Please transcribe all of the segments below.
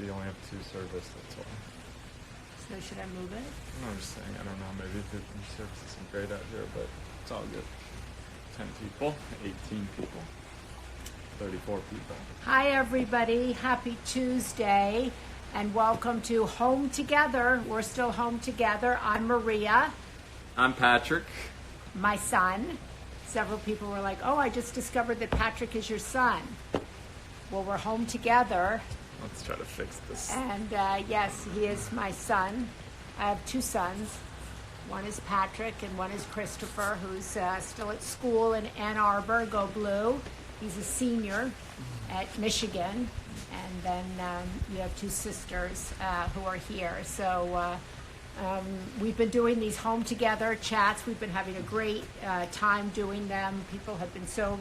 you only have 2 service, that's all. So should I move it? I'm just saying, I don't know, maybe the service isn't great out here, but it's all good. 10 people, 18 people, 34 people. Hi everybody, happy Tuesday, and welcome to Home Together. We're still home together. I'm Maria. I'm Patrick. My son. Several people were like, oh, I just discovered that Patrick is your son. Well, we're home together. Let's try to fix this. And yes, he is my son. I have 2 sons. One is Patrick and one is Christopher, who's still at school in Ann Arbor, go Blue. He's a senior at Michigan. And then you have 2 sisters who are here. So we've been doing these home together chats. We've been having a great time doing them. People have been so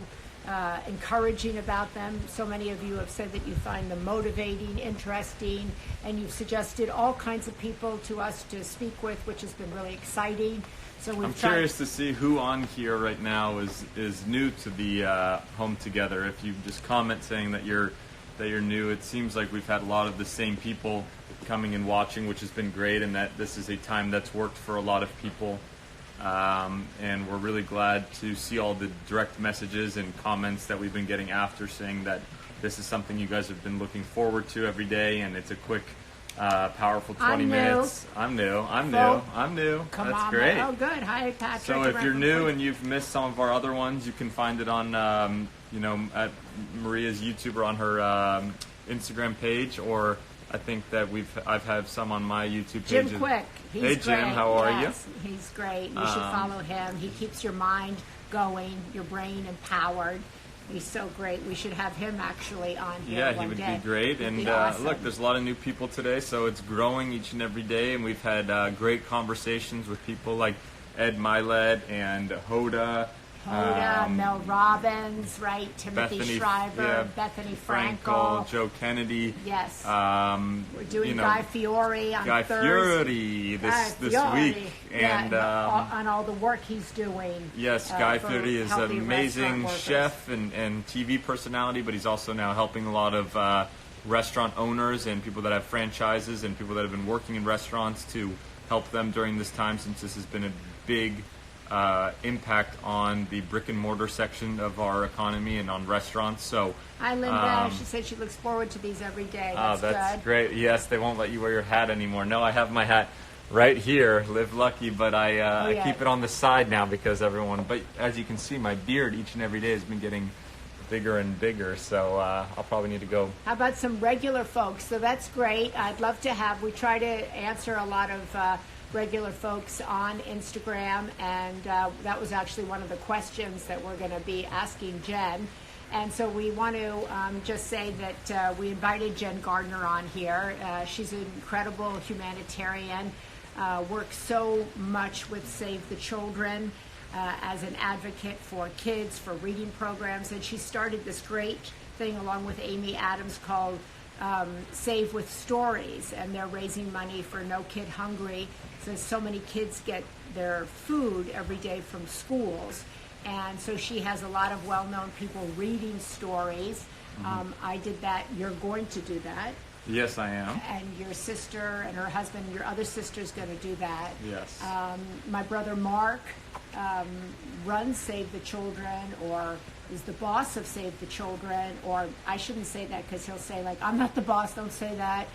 encouraging about them. So many of you have said that you find them motivating, interesting, and you've suggested all kinds of people to us to speak with, which has been really exciting. So I'm curious to see who on here right now is new to the Home Together. If you just comment saying that you're new, it seems like we've had a lot of the same people coming and watching, which has been great, and that this is a time that's worked for a lot of people. And we're really glad to see all the direct messages and comments that we've been getting after, saying that this is something you guys have been looking forward to every day, and it's a quick, powerful 20 minutes. I'm new. Come That's on, great. Oh, good. Hi, Patrick. So if you're new and you've missed some of our other ones, you can find it on, at Maria's YouTube or on her Instagram page, or I think that I've had some on my YouTube page. Jim Quick. He's hey, great. Jim, how are you? He's great. You should follow him. He keeps your mind going, your brain empowered. He's so great. We should have him actually on here. Yeah, he would be great. And awesome. Look, there's a lot of new people today, so it's growing each and every day. And we've had great conversations with people like Ed Milet and Hoda, Mel Robbins, right? Timothy Bethany, Shriver, Bethany Franco, Joe Kennedy. Yes. We're doing Guy Fieri on Guy Thursday. Fieri this week. And on all the work he's doing. Yes, Guy Fieri is an amazing chef and TV personality, but he's also now helping a lot of restaurant owners and people that have franchises and people that have been working in restaurants to help them during this time, since this has been a big impact on the brick-and-mortar section of our economy and on restaurants. So, hi, Linda. She said she looks forward to these every day. That's good. Great. Yes, they won't let you wear your hat anymore. No, I have my hat right here. Live lucky, but I keep it on the side now because but as you can see, my beard each and every day has been getting bigger and bigger, so I'll probably need to go. How about some regular folks? So that's great. I'd love to we try to answer a lot of regular folks on Instagram, and that was actually one of the questions that we're going to be asking Jen. And so we want to just say that we invited Jen Gardner on here. She's an incredible humanitarian, works so much with Save the Children as an advocate for kids, for reading programs, and she started this great thing along with Amy Adams called Save with Stories, and they're raising money for No Kid Hungry, since so many kids get their food every day from schools. And so she has a lot of well-known people reading stories. I did that. You're going to do that. Yes, I am. And your sister and her husband, your other sister's going to do that. Yes. My brother Mark runs Save the Children, or is the boss of Save the Children, or I shouldn't say that because he'll say, like, I'm not the boss, don't say that.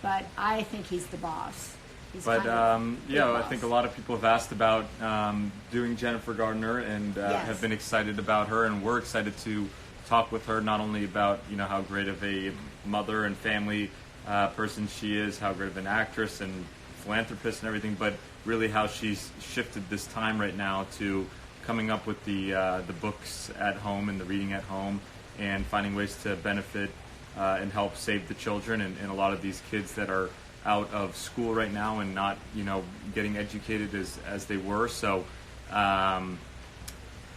But I think he's the boss. I think a lot of people have asked about doing Jennifer Garner and have been excited about her, and we're excited to talk with her not only about how great of a mother and family person she is, how great of an actress and philanthropist and everything, but really how she's shifted this time right now to coming up with the books at home and the reading at home, and finding ways to benefit and help save the children and a lot of these kids that are out of school right now and not, getting educated as they were. So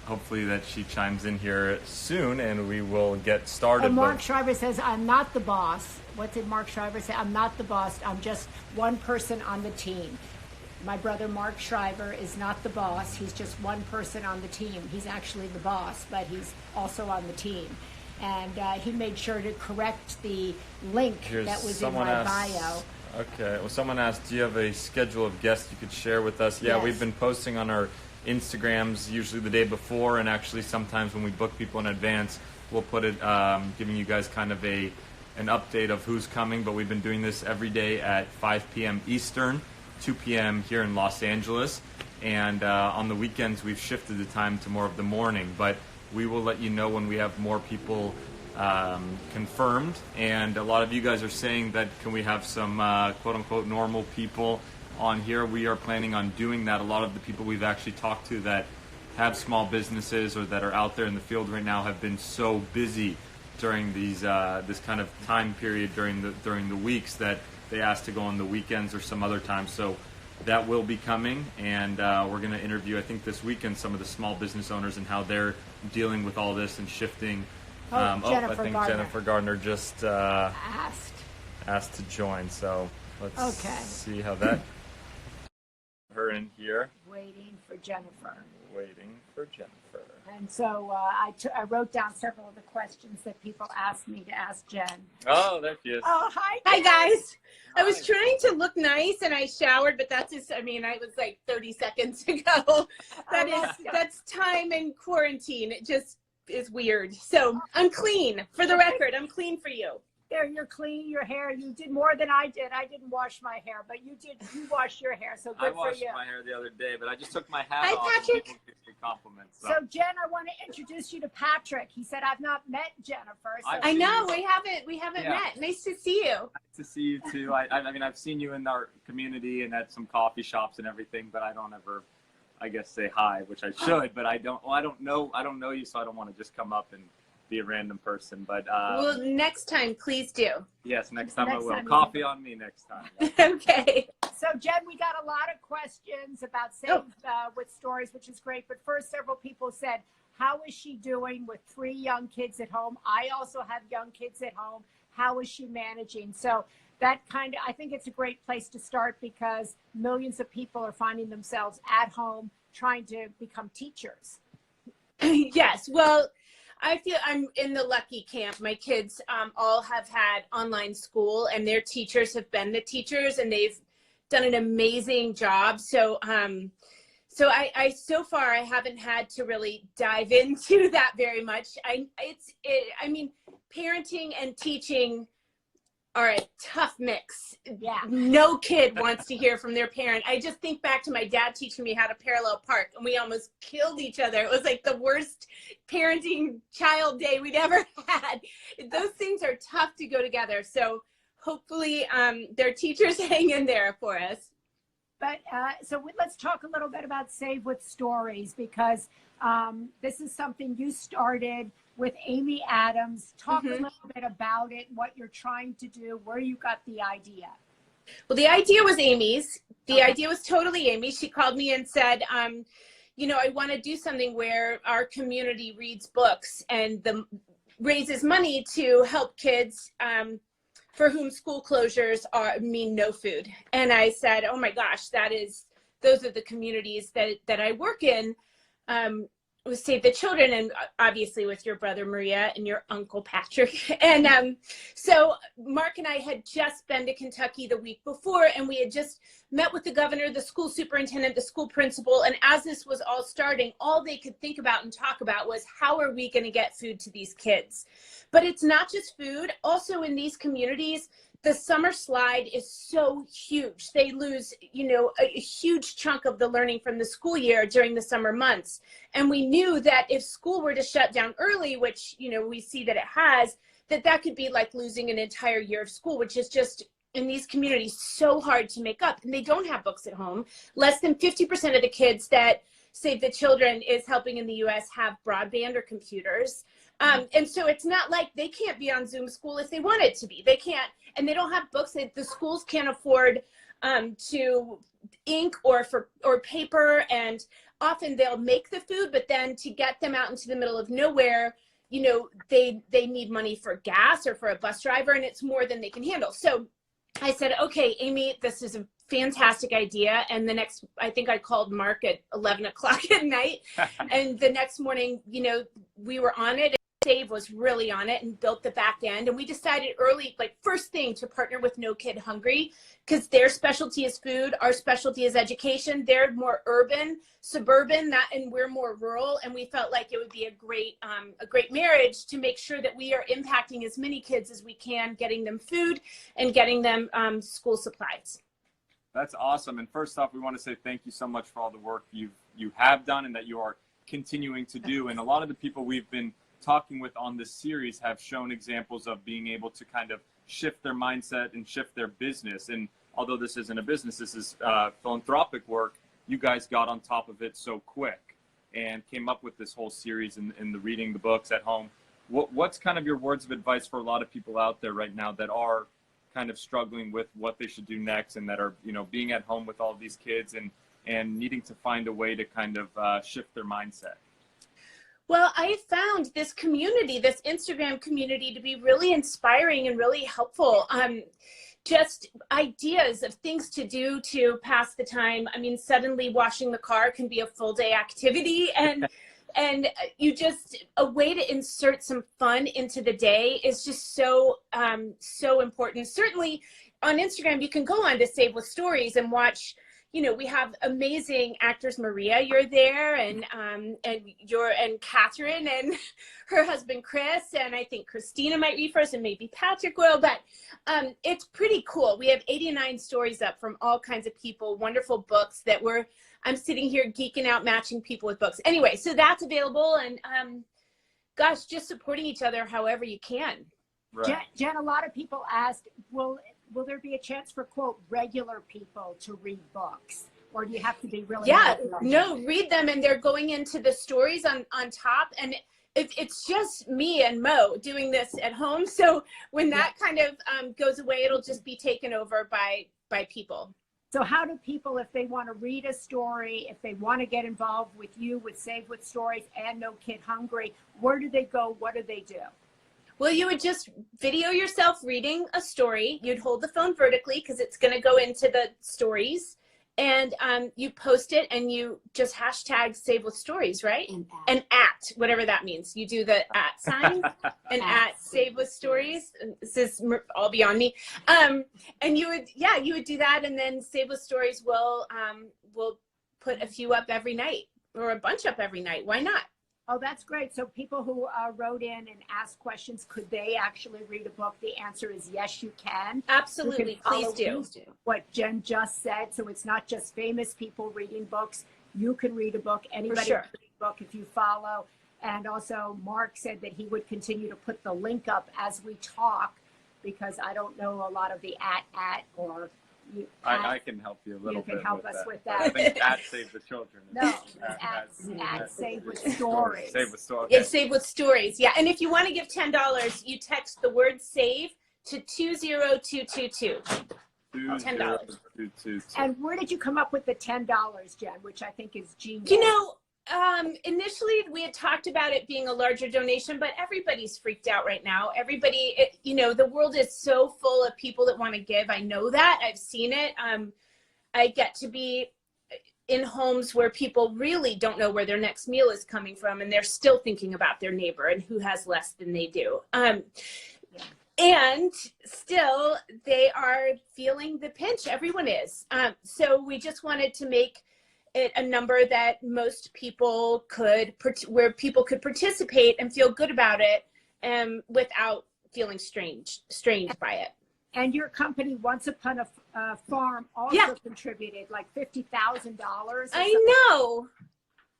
hopefully that she chimes in here soon and we will get started. And Mark Shriver says, I'm not the boss. What did Mark Shriver say? I'm not the boss. I'm just one person on the team. My brother Mark Shriver is not the boss. He's just one person on the team. He's actually the boss, but he's also on the team. and he made sure to correct the link that was in my bio. Okay, well, someone asked, do you have a schedule of guests you could share with us? Yeah, Yes. We've been posting on our Instagrams usually the day before, and actually sometimes when we book people in advance, we'll put it, giving you guys kind of an update of who's coming, but we've been doing this every day at 5 p.m. Eastern, 2 p.m. here in Los Angeles, and on the weekends we've shifted the time to more of the morning, but we will let you know when we have more people confirmed, and a lot of you guys are saying that can we have some quote-unquote normal people on here. We are planning on doing that. A lot of the people we've actually talked to that have small businesses or that are out there in the field right now have been so busy during these this kind of time period during the weeks that they asked to go on the weekends or some other time. So that will be coming, and we're going to interview, I think this weekend, some of the small business owners and how they're dealing with all this and shifting. I think Jennifer Garner just asked to join, so let's see how that. Her in here. Waiting for Jennifer. And so I wrote down several of the questions that people asked me to ask Jen. Oh, there she is. Oh, hi. Hi, guys. I was trying to look nice and I showered, but that's just, I was like 30 seconds ago. That's time in quarantine. It just is weird. So I'm clean. For the record, I'm clean for you. There, you're clean. Your hair, you did more than I did. I didn't wash my hair, but you did. You washed your hair, so good for you. I washed my hair the other day, but I just took my hat off. Patrick. And people give me compliments. So Jen, I want to introduce you to Patrick. He said I've not met Jennifer. So I know we haven't met. Nice to see you. Nice to see you too. I mean, I've seen you in our community and at some coffee shops and everything, but I don't ever, I guess, say hi, which I should, but I don't. Well, I don't know you, so I don't want to just come up and be a random person. But well, next time, please do. Yes, next time I will. Coffee on me next time. Okay. So Jen, we got a lot of questions about Save with Stories, which is great. But first, several people said, how is she doing with 3 young kids at home? I also have young kids at home. How is she managing? So that I think it's a great place to start, because millions of people are finding themselves at home trying to become teachers. Yes. Well, I feel I'm in the lucky camp. My kids all have had online school, and their teachers have been the teachers, and they've done an amazing job. So, so far I haven't had to really dive into that very much. Parenting and teaching are a tough mix. Yeah. No kid wants to hear from their parent. I just think back to my dad teaching me how to parallel park, and we almost killed each other. It was like the worst parenting child day we'd ever had. Those things are tough to go together. So hopefully their teachers hang in there for us. But let's talk a little bit about Save with Stories, because this is something you started with Amy Adams. Talk a little bit about it, what you're trying to do, where you got the idea. Well, the idea was Amy's. The idea was totally Amy. She called me and said, I want to do something where our community reads books and raises money to help kids for whom school closures mean no food. And I said, oh my gosh, those are the communities that I work in. With Save the Children, and obviously with your brother Maria and your uncle Patrick. And so Mark and I had just been to Kentucky the week before, and we had just met with the governor, the school superintendent, the school principal. And as this was all starting, all they could think about and talk about was, how are we going to get food to these kids? But it's not just food. Also in these communities, the summer slide is so huge. They lose, a huge chunk of the learning from the school year during the summer months. And we knew that if school were to shut down early, which, we see that it has, that could be like losing an entire year of school, which is just in these communities so hard to make up. And they don't have books at home. Less than 50% of the kids that Save the Children is helping in the US have broadband or computers. And so it's not like they can't be on Zoom school if they wanted to be. They can't, and they don't have books. The schools can't afford to ink or paper, and often they'll make the food, but then to get them out into the middle of nowhere, they need money for gas or for a bus driver, and it's more than they can handle. So I said, okay, Amy, this is a fantastic idea. And I think I called Mark at 11 o'clock at night. And the next morning, we were on it. Save was really on it and built the back end. And we decided early, like first thing, to partner with No Kid Hungry, because their specialty is food, our specialty is education. They're more urban, suburban, and we're more rural. And we felt like it would be a great marriage to make sure that we are impacting as many kids as we can, getting them food and getting them school supplies. That's awesome. And first off, we want to say thank you so much for all the work you have done and that you are continuing to do. And a lot of the people we've been talking with on this series have shown examples of being able to kind of shift their mindset and shift their business. And although this isn't a business, this is philanthropic work, you guys got on top of it so quick and came up with this whole series and the reading the books at home. What's kind of your words of advice for a lot of people out there right now that are kind of struggling with what they should do next and that are, you know, being at home with all these kids and needing to find a way to kind of shift their mindset? Well, I found this community, this Instagram community, to be really inspiring and really helpful. Just ideas of things to do to pass the time. I mean, suddenly washing the car can be a full day activity, and you just, a way to insert some fun into the day is just so important. Certainly on Instagram, you can go on to Save with Stories and watch. You know, we have amazing actors. Maria, you're there, and Catherine and her husband Chris, and I think Christina might read first, and maybe Patrick will. But it's pretty cool. We have 89 stories up from all kinds of people, wonderful books that I'm sitting here geeking out, matching people with books. Anyway, so that's available, and gosh, just supporting each other however you can. Right. Jen, a lot of people asked, will there be a chance for, quote, regular people to read books? Or do you have to be really? Yeah, no, read them, and they're going into the stories on top. And it's just me and Mo doing this at home. So when that kind of goes away, it'll just be taken over by people. So how do people, if they want to read a story, if they want to get involved with you, with Save with Stories and No Kid Hungry, where do they go? What do they do? Well, you would just video yourself reading a story. You'd hold the phone vertically because it's going to go into the stories. And you post it and you just hashtag Save with Stories, right? And at, whatever that means. You do the at sign and at Save with Stories. This is all beyond me. And you would do that, and then Save with Stories will put a few up every night, or a bunch up every night. Why not? Oh, that's great. So people who wrote in and asked questions, could they actually read a book? The answer is yes, you can. Absolutely. Please do. What Jen just said. So it's not just famous people reading books. You can read a book. Anybody can read a book if you follow. And also Mark said that he would continue to put the link up as we talk, because I don't know a lot of the at or I can help you a little bit. You can help us with that. I think at Save the Children. No, at Save with Stories. Save with Stories. It's Save with Stories. Yeah, and if you want to give $10, you text the word SAVE to 20222. $10. And where did you come up with the $10, Jen? Which I think is genius. You know, initially we had talked about it being a larger donation, but everybody's freaked out right now. You know, the world is so full of people that want to give. I know that. I've seen it. I get to be in homes where people really don't know where their next meal is coming from, and they're still thinking about their neighbor and who has less than they do. And still they are feeling the pinch. Everyone is. So we just wanted to make it a number that most people where people could participate and feel good about it, without feeling strained by it. And your company, Once Upon a Farm, also contributed like $50,000. I know.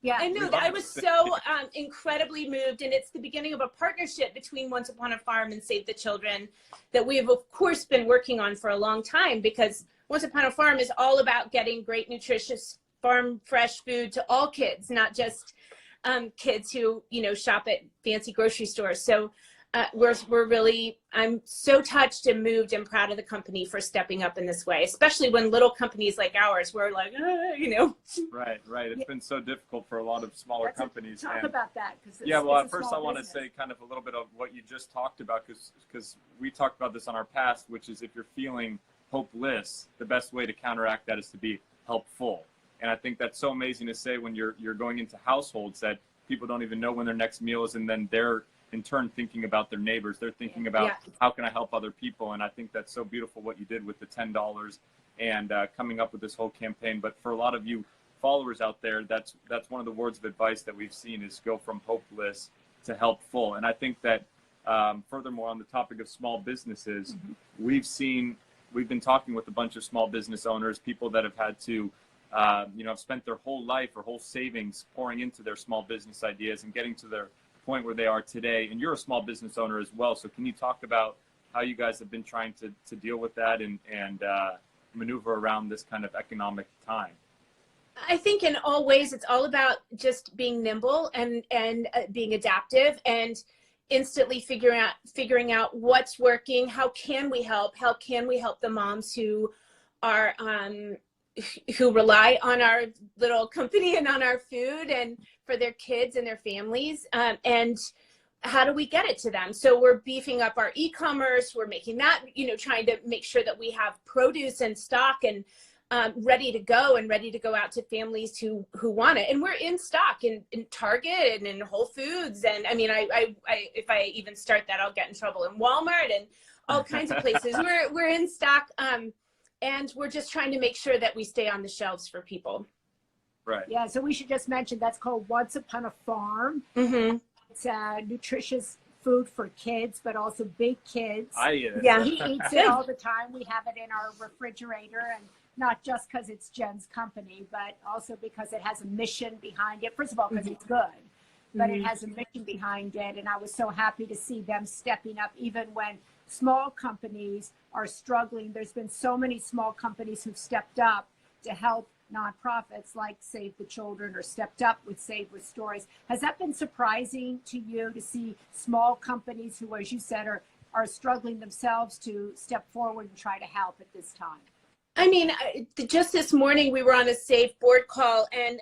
Yeah, I know. I was so incredibly moved, and it's the beginning of a partnership between Once Upon a Farm and Save the Children that we have, of course, been working on for a long time, because Once Upon a Farm is all about getting great, nutritious farm fresh food to all kids, not just kids who, you know, shop at fancy grocery stores. So I'm so touched and moved and proud of the company for stepping up in this way, especially when little companies like ours were like, you know. Right. It's been so difficult for a lot of smaller companies. Talk about that. First I want to say kind of a little bit of what you just talked about, because we talked about this on our past, which is if you're feeling hopeless, the best way to counteract that is to be helpful. And I think that's so amazing to say when you're going into households that people don't even know when their next meal is, and then they're in turn thinking about their neighbors. They're thinking about how can I help other people, and I think that's so beautiful what you did with the $10 and coming up with this whole campaign. But for a lot of you followers out there, that's one of the words of advice that we've seen is go from hopeless to helpful. And I think that furthermore, on the topic of small businesses, we've been talking with a bunch of small business owners, people that have had to have spent their whole life or whole savings pouring into their small business ideas and getting to their point where they are today. And you're a small business owner as well, so can you talk about how you guys have been trying to deal with that and maneuver around this kind of economic time? I think in all ways, it's all about just being nimble and being adaptive and instantly figuring out what's working. How can we help the moms who are who rely on our little company and on our food and for their kids and their families, and how do we get it to them? So we're beefing up our e-commerce. We're making that, trying to make sure that we have produce and stock and ready to go out to families who want it. And we're in stock in Target and in Whole Foods. And I mean, I if I even start that, I'll get in trouble in Walmart and all kinds of places. We're in stock, and we're just trying to make sure that we stay on the shelves for people. Right. Yeah. So we should just mention that's called Once Upon a Farm. It's nutritious food for kids, but also big kids. He eats it all the time. We have it in our refrigerator, and not just because it's Jen's company, but also because it has a mission behind it. First of all, because it's good, but it has a mission behind it. And I was so happy to see them stepping up, even when small companies are struggling. There's been so many small companies who've stepped up to help nonprofits like Save the Children or stepped up with Save with Stories. Has that been surprising to you to see small companies who, as you said, are struggling themselves to step forward and try to help at this time? I mean, just this morning we were on a Save board call, and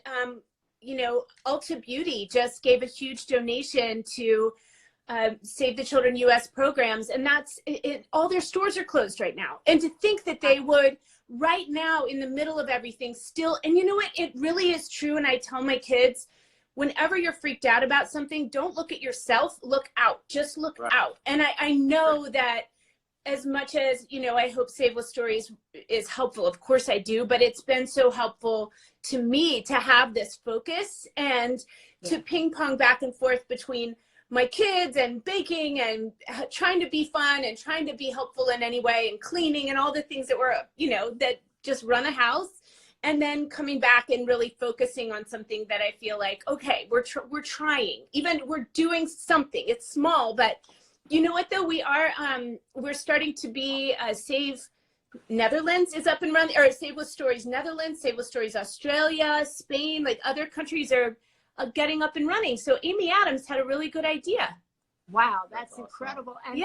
Ulta Beauty just gave a huge donation to Save the Children U.S. programs, and that's it. All their stores are closed right now. And to think that they would right now in the middle of everything still, and you know what, it really is true. And I tell my kids, whenever you're freaked out about something, don't look at yourself, look out, just look out. And I know that as much as, I hope Save with Stories is helpful, of course I do, but it's been so helpful to me to have this focus and to ping pong back and forth between my kids and baking and trying to be fun and trying to be helpful in any way and cleaning and all the things that were, that just run a house, and then coming back and really focusing on something that I feel like, okay, we're trying, even we're doing something. It's small, but you know what though, we're starting to be Save Netherlands is up and running, or Save with Stories Netherlands, Save with Stories Australia, Spain, like other countries are getting up and running. So Amy Adams had a really good idea. Wow, that's incredible. And,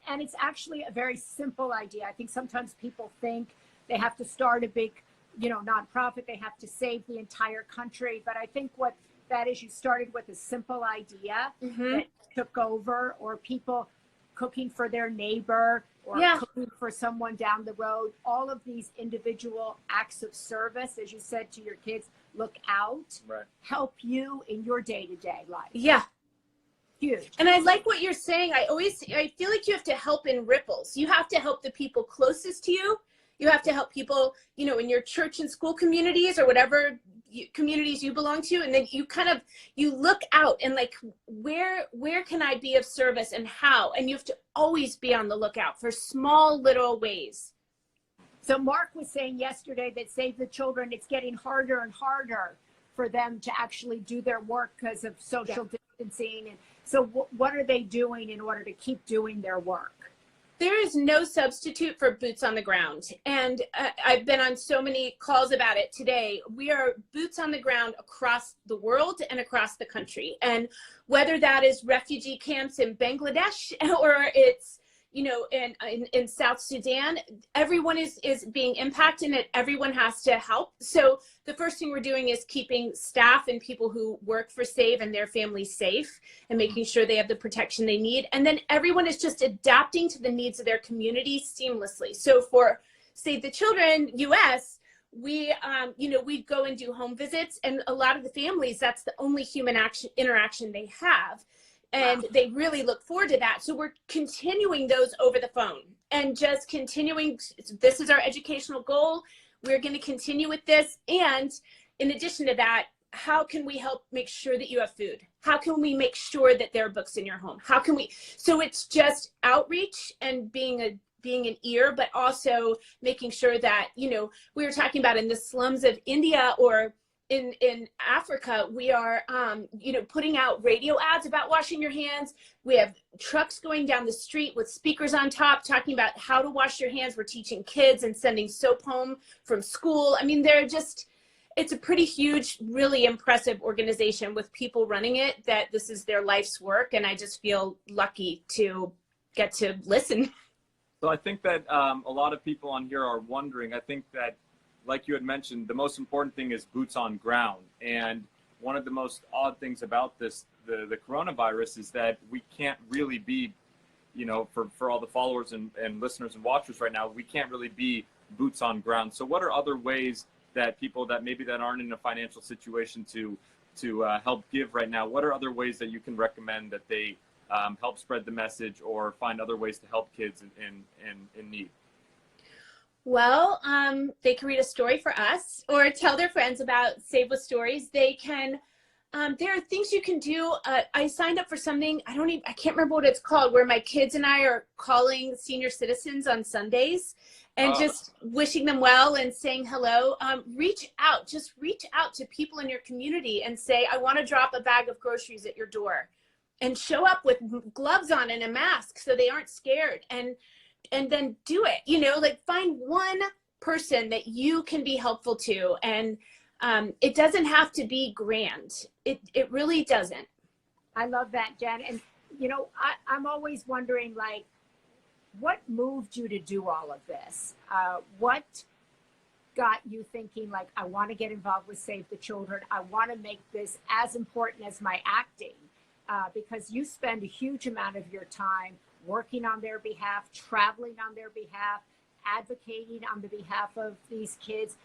and it's actually a very simple idea. I think sometimes people think they have to start a big, nonprofit, they have to save the entire country. But I think what that is, you started with a simple idea that took over, or people cooking for their neighbor or cooking for someone down the road. All of these individual acts of service, as you said to your kids, look out, help you in your day-to-day life. Yeah. Huge. And I like what you're saying. I feel like you have to help in ripples. You have to help the people closest to you. You have to help people, in your church and school communities or whatever communities you belong to. And then you look out and like, where can I be of service and how? And you have to always be on the lookout for small little ways. So Mark was saying yesterday that Save the Children, it's getting harder and harder for them to actually do their work because of social distancing. And so what are they doing in order to keep doing their work? There is no substitute for boots on the ground. And I've been on so many calls about it today. We are boots on the ground across the world and across the country. And whether that is refugee camps in Bangladesh or it's in South Sudan, everyone is being impacted and everyone has to help. So the first thing we're doing is keeping staff and people who work for Save and their families safe and making sure they have the protection they need. And then everyone is just adapting to the needs of their community seamlessly. So for Save the Children US, we go and do home visits, and a lot of the families, that's the only human interaction they have. And they really look forward to that. So we're continuing those over the phone and just continuing. This is our educational goal. We're going to continue with this. And in addition to that, how can we help make sure that you have food? How can we make sure that there are books in your home? How can we? So it's just outreach and being an ear, but also making sure that, you know, we were talking about in the slums of India or in Africa, we are, you know, putting out radio ads about washing your hands. We have trucks going down the street with speakers on top talking about how to wash your hands. We're teaching kids and sending soap home from school. I mean, it's a pretty huge, really impressive organization with people running it, that this is their life's work. And I just feel lucky to get to listen. So I think that a lot of people on here are wondering, I think that, like you had mentioned, the most important thing is boots on ground. And one of the most odd things about this, the coronavirus, is that we can't really be, you know, for all the followers and listeners and watchers right now, we can't really be boots on ground. So what are other ways that people that maybe that aren't in a financial situation to help give right now, what are other ways that you can recommend that they help spread the message or find other ways to help kids in need? Well, they can read a story for us or tell their friends about Save with Stories. They can, there are things you can do. I signed up for something, I can't remember what it's called, where my kids and I are calling senior citizens on Sundays and just wishing them well and saying hello. Just reach out to people in your community and say, I want to drop a bag of groceries at your door, and show up with gloves on and a mask so they aren't scared. And then do it, you know, like find one person that you can be helpful to. And it doesn't have to be grand. It really doesn't. I love that, Jen. And, you know, I'm always wondering, like, what moved you to do all of this? What got you thinking, like, I want to get involved with Save the Children. I want to make this as important as my acting, because you spend a huge amount of your time working on their behalf, traveling on their behalf, advocating on the behalf of these kids.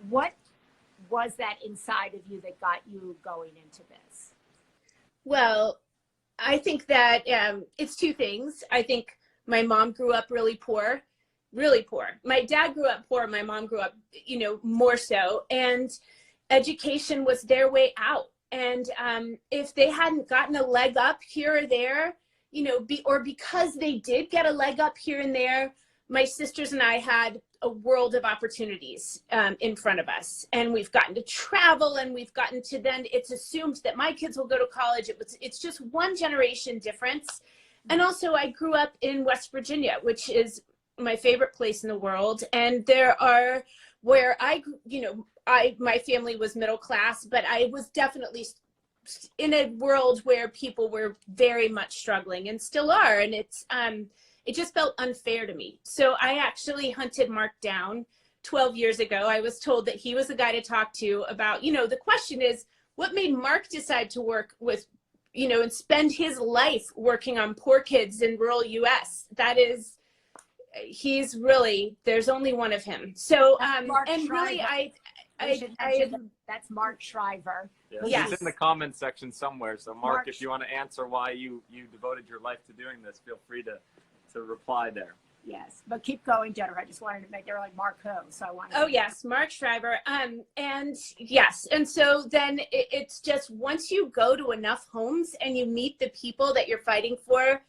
What was that inside of you that got you going into this? Well, I think that it's two things. I think my mom grew up really poor. My dad grew up poor. My mom grew up, you know, more so. And education was their way out. And if they hadn't gotten a leg up here or there, you know, because they did get a leg up here and there, my sisters and I had a world of opportunities in front of us. And we've gotten to travel, and we've gotten to, then it's assumed that my kids will go to college. It's just one generation difference. And also I grew up in West Virginia, which is my favorite place in the world. And my family was middle class, but I was definitely in a world where people were very much struggling and still are. And it just felt unfair to me. So I actually hunted Mark down 12 years ago. I was told that he was the guy to talk to about, you know, the question is, what made Mark decide to work with, you know, and spend his life working on poor kids in rural US? There's only one of him. So, and Shriver. really, that's Mark Shriver. Yes. It's in the comments section somewhere. So Mark, if you want to answer why you devoted your life to doing this, feel free to reply there. Yes, but keep going, Jennifer. I just wanted to make, they're like, Mark who? So I wanted Oh, yes, Mark Shriver. And yes, and so then it's just, once you go to enough homes and you meet the people that you're fighting for,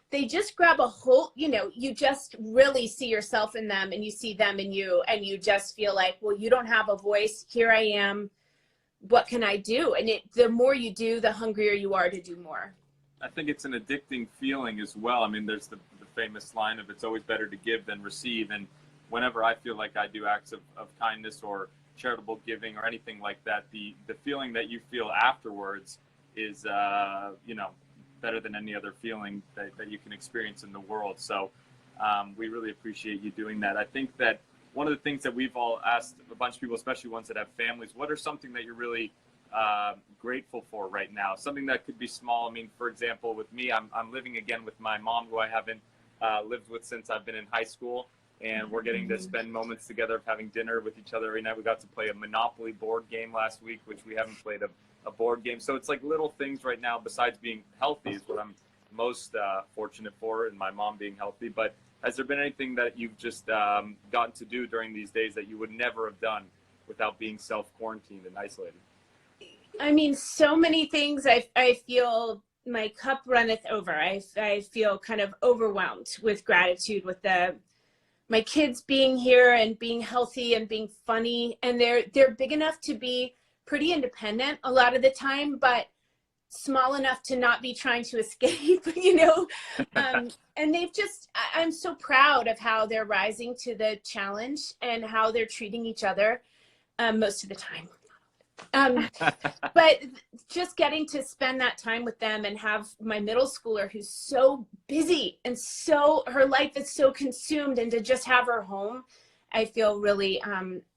they just grab a hold, you know, you just really see yourself in them, and you see them in you, and you just feel like, well, you don't have a voice. Here I am. What can I do? And the more you do, the hungrier you are to do more. I think it's an addicting feeling as well. I mean, there's the famous line of, it's always better to give than receive. And whenever I feel like I do acts of kindness or charitable giving or anything like that, the feeling that you feel afterwards is, you know, better than any other feeling that you can experience in the world. So we really appreciate you doing that. I think that one of the things that we've all asked a bunch of people, especially ones that have families, what are something that you're really grateful for right now? Something that could be small. I mean, for example, with me, I'm living again with my mom, who I haven't lived with since I've been in high school. And we're getting to spend moments together of having dinner with each other every night. We got to play a Monopoly board game last week, which we haven't played a a board game. So it's like little things right now, besides being healthy is what I'm most fortunate for, and my mom being healthy. But has there been anything that you've just gotten to do during these days that you would never have done without being self-quarantined and isolated? I mean, so many things. I feel my cup runneth over. I feel kind of overwhelmed with gratitude with my kids being here and being healthy and being funny. And they're big enough to be pretty independent a lot of the time, but small enough to not be trying to escape, you know? And I'm so proud of how they're rising to the challenge and how they're treating each other most of the time. But just getting to spend that time with them and have my middle schooler who's so busy and so her life is so consumed, and to just have her home, I feel really,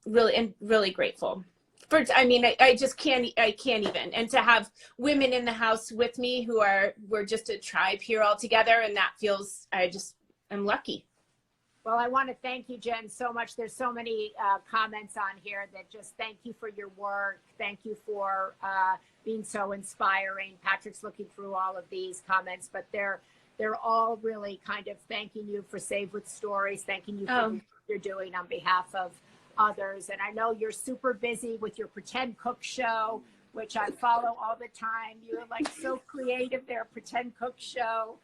really grateful. I just can't even. And to have women in the house with me we're just a tribe here all together, and that feels, I'm lucky. Well, I want to thank you, Jen, so much. There's so many comments on here that just thank you for your work. Thank you for being so inspiring. Patrick's looking through all of these comments, but they're all really kind of thanking you for Save with Stories, thanking you for what you're doing on behalf of others. And I know you're super busy with your Pretend Cook show, which I follow all the time. You're like so creative there, Pretend Cook show.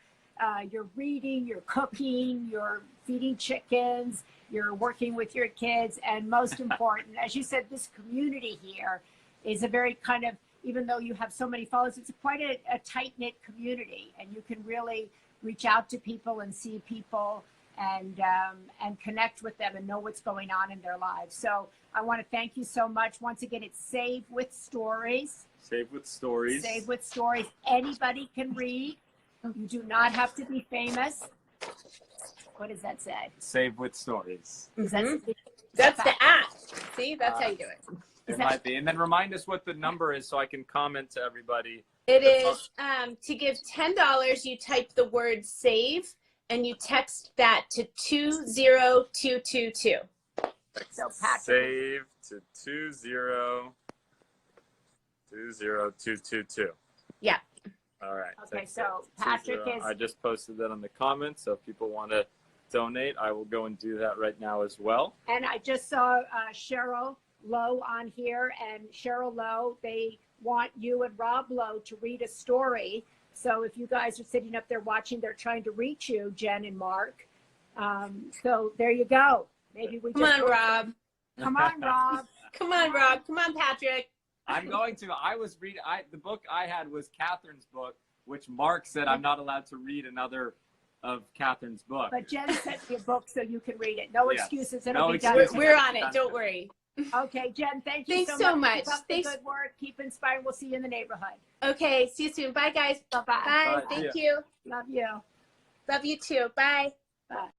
You're reading, you're cooking, you're feeding chickens, you're working with your kids, and most important, as you said, this community here is a very kind of, even though you have so many followers, it's quite a tight-knit community, and you can really reach out to people and see people and connect with them and know what's going on in their lives. So I want to thank you so much. Once again, it's Save with Stories. Save with Stories. Save with Stories. Anybody can read. You do not have to be famous. What does that say? Save with Stories. Mm-hmm. That's the app. See, that's how you do it. It might be. And then remind us what the number is so I can comment to everybody. It is to give $10, you type the word save and you text that to 20222. So Patrick. Save to 20222. Yeah. All right. Okay, so Patrick is. I just posted that on the comments, so if people want to donate, I will go and do that right now as well. And I just saw Cheryl Lowe on here, and Cheryl Lowe, they want you and Rob Lowe to read a story. So if you guys are sitting up there watching, they're trying to reach you, Jen and Mark. So there you go. Maybe we Come on, Rob. Come on, Rob. Come on, Rob. Come on, Patrick. I'm going to. I was reading. The book I had was Catherine's book, which Mark said I'm not allowed to read another of Catherine's book. But Jen sent me a book so you can read it. No excuses. It'll be excuses. done. We're on it. Don't worry. Okay, Jen, thank you Thanks so much. Keep up the good work. Keep inspiring. We'll see you in the neighborhood. Okay. See you soon. Bye, guys. Bye-bye. Bye. Thank you. Love you. Love you too. Bye. Bye.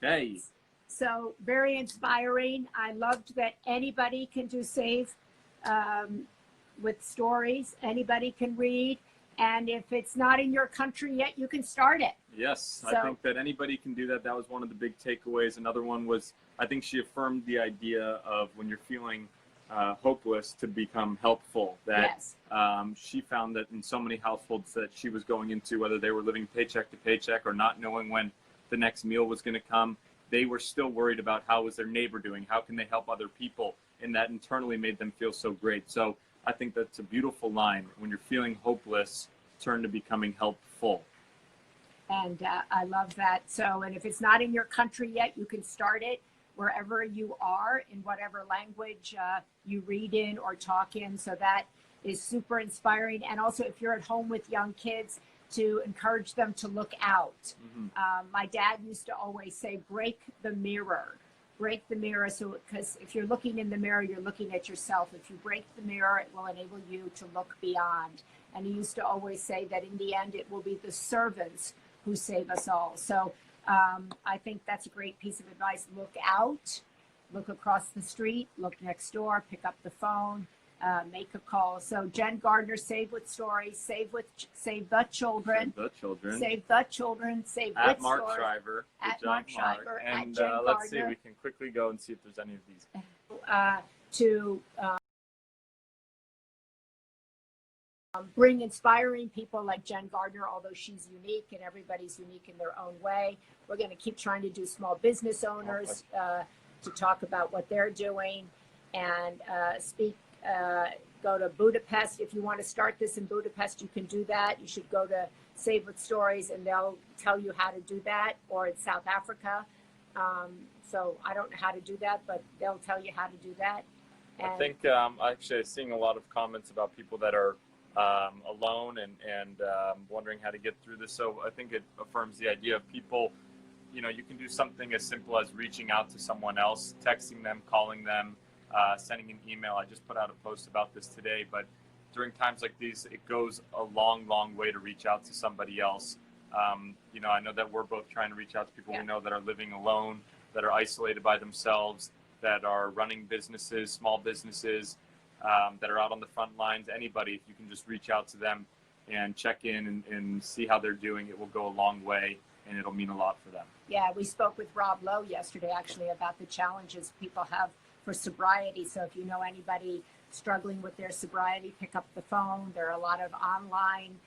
Hey. So very inspiring. I loved that anybody can do Save with Stories. Anybody can read. And if it's not in your country yet, you can start it. Yes, So, I think that anybody can do that. That was one of the big takeaways. Another one was, I think she affirmed the idea of when you're feeling hopeless to become helpful. That she found that in so many households that she was going into, whether they were living paycheck to paycheck or not knowing when the next meal was going to come, they were still worried about how was their neighbor doing? How can they help other people? And that internally made them feel so great. So I think that's a beautiful line. When you're feeling hopeless, turn to becoming helpful. And I love that. So, and if it's not in your country yet, you can start it wherever you are, in whatever language you read in or talk in. So that is super inspiring. And also, if you're at home with young kids, to encourage them to look out. Mm-hmm. My dad used to always say, break the mirror. Break the mirror, so because if you're looking in the mirror, you're looking at yourself. If you break the mirror, it will enable you to look beyond. And he used to always say that in the end, it will be the servants who save us all. So I think that's a great piece of advice. Look out, look across the street, look next door, pick up the phone, make a call. So Jen Gardner, Save with Stories, Save the Children. Save the Children. Save the Children, Save at with Mark Stories. Shriver. At Mark Shriver. And at Jen let's see, Gardner. we can quickly go and see if there's any of these. To bring inspiring people like Jen Gardner, although she's unique and everybody's unique in their own way. We're going to keep trying to do small business owners to talk about what they're doing and go to Budapest. If you want to start this in Budapest, you can do that. You should go to Save with Stories and they'll tell you how to do that, or in South Africa. So I don't know how to do that, but they'll tell you how to do that. And I think actually I'm seeing a lot of comments about people that are alone and wondering how to get through this. So I think it affirms the idea of people, you know, you can do something as simple as reaching out to someone else, texting them, calling them, sending an email. I just put out a post about this today, but during times like these, it goes a long, long way to reach out to somebody else. You know, I know that we're both trying to reach out to people we know that are living alone, that are isolated by themselves, that are running businesses, small businesses, that are out on the front lines. Anybody, if you can just reach out to them and check in and see how they're doing, it will go a long way and it'll mean a lot for them. Yeah, we spoke with Rob Lowe yesterday actually about the challenges people have for sobriety. So if you know anybody struggling with their sobriety, pick up the phone. There are a lot of online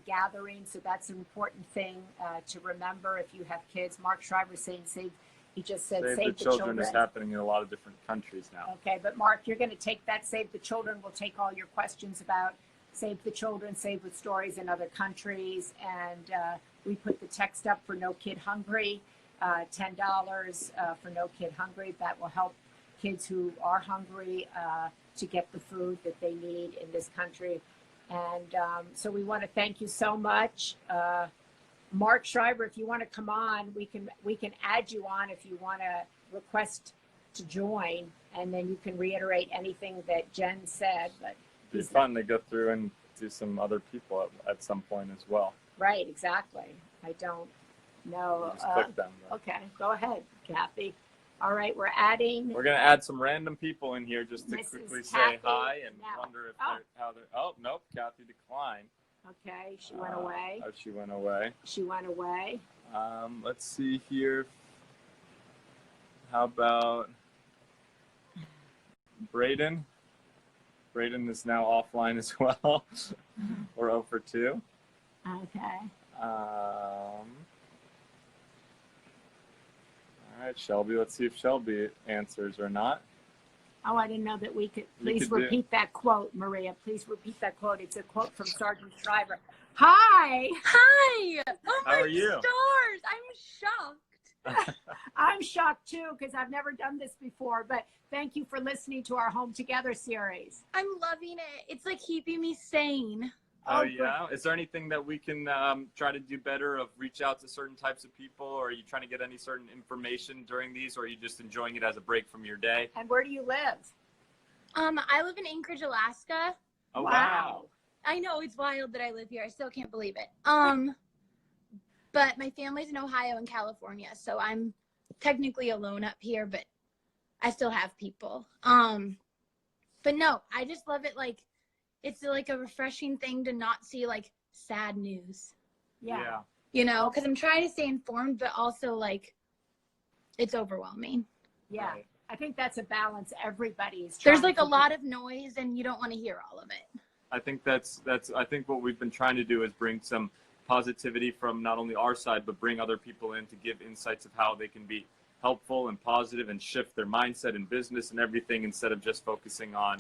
gatherings, so that's an important thing to remember if you have kids. Mark Shriver saying he just said Save the Children is happening in a lot of different countries now. Okay, but Mark, you're going to take that Save the Children. We'll take all your questions about Save the Children, Save with Stories in other countries, and we put the text up for No Kid Hungry, $10 for No Kid Hungry. That will help kids who are hungry to get the food that they need in this country. And so we want to thank you so much. Mark Shriver, if you want to come on, we can add you on if you want to request to join, and then you can reiterate anything that Jen said. But it'd be fun to go through and do some other people at some point as well. Right, exactly. I don't know. Just click them. Okay, go ahead, Kathy. All right, we're adding. We're going to add some random people in here just to quickly say hi and wonder if how they're. Oh, nope, Kathy declined. Okay, she went away. Oh, she went away. She went away. Let's see here. How about Braden? Braden is now offline as well. We're 0 for 2. Okay. All right, Shelby. Let's see if Shelby answers or not. Oh, I didn't know that we could. Please repeat that quote, Maria. Please repeat that quote. It's a quote from Sergeant Shriver. Hi. Hi. Oh, how are you? Stars. I'm shocked. I'm shocked too because I've never done this before. But thank you for listening to our Home Together series. I'm loving it. It's like keeping me sane. Oh, yeah? Is there anything that we can try to do better of reach out to certain types of people? Or are you trying to get any certain information during these? Or are you just enjoying it as a break from your day? And where do you live? I live in Anchorage, Alaska. Oh, wow. I know, it's wild that I live here. I still can't believe it. But my family's in Ohio and California. So I'm technically alone up here, but I still have people. But no, I just love it. Like, it's like a refreshing thing to not see like sad news. Yeah. You know, because I'm trying to stay informed, but also like it's overwhelming. Yeah. Right. I think that's a balance everybody's trying. There's like a lot of noise and you don't want to hear all of it. I think I think what we've been trying to do is bring some positivity from not only our side, but bring other people in to give insights of how they can be helpful and positive and shift their mindset in business and everything instead of just focusing on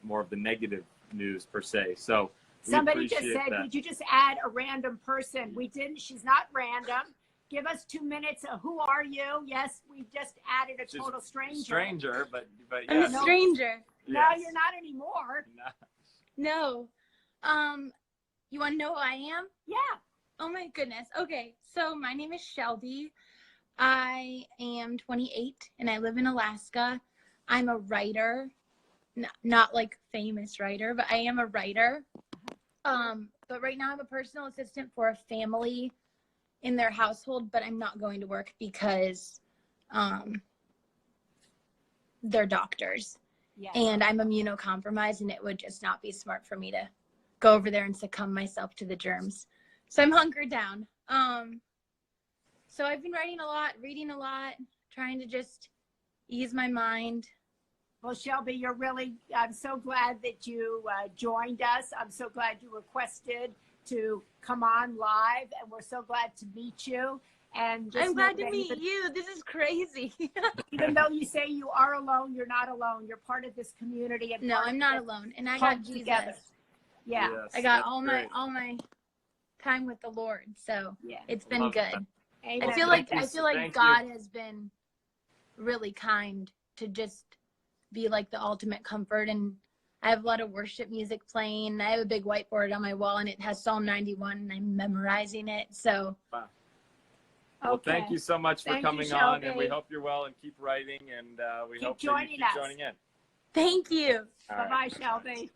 more of the negative news per se. So somebody just said, did you just add a random person? We didn't. She's not random. Give us 2 minutes. Who are you? Yes, we just added a total stranger. Stranger, but I'm a stranger. No, you're not anymore. No. You want to know who I am? Yeah. Oh my goodness. Okay, so my name is Shelby. I am 28 and I live in Alaska. I'm a writer. Not like famous writer, but I am a writer. But right now I'm a personal assistant for a family in their household, but I'm not going to work because they're doctors. Yeah. And I'm immunocompromised, and it would just not be smart for me to go over there and succumb myself to the germs. So I'm hunkered down. So I've been writing a lot, reading a lot, trying to just ease my mind. Well, Shelby, I'm so glad that you joined us. I'm so glad you requested to come on live, and we're so glad to meet you. And just I'm glad to meet you. This is crazy. Even though you say you are alone, you're not alone. You're part of this community. And no, I'm not alone. And I got Jesus. Together. Yeah. Yes, I got all my time with the Lord. So it's been good. Amen. I feel like God has been really kind to just be like the ultimate comfort. And I have a lot of worship music playing. I have a big whiteboard on my wall and it has Psalm 91 and I'm memorizing it. So wow. Well, thank you so much for coming on, and we hope you're well and keep writing, and we hope that you keep joining in. Thank you. Bye-bye, Shelby.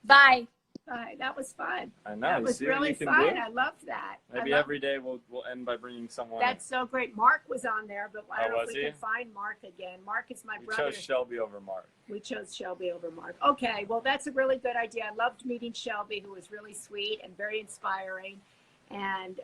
Bye. Bye. That was fun. I know. That was really fun. I loved that. Maybe every day we'll end by bringing someone. That's so great. Mark was on there, but I don't know if we can find Mark again. Mark is my brother. We chose Shelby over Mark. We chose Shelby over Mark. Okay, well, that's a really good idea. I loved meeting Shelby, who was really sweet and very inspiring. And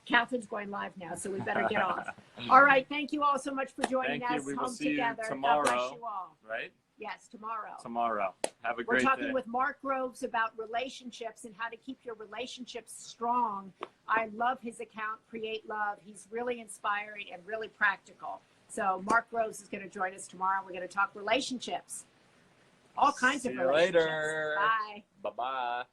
Catherine's going live now, so we better get off. All right, thank you all so much for joining us. We will Home see together. you tomorrow. God bless you all. Right? Yes, tomorrow. Tomorrow. Have a great day. We're talking with Mark Groves about relationships and how to keep your relationships strong. I love his account, Create Love. He's really inspiring and really practical. So Mark Groves is going to join us tomorrow. We're going to talk relationships. All kinds of relationships. See you later. Bye. Bye-bye.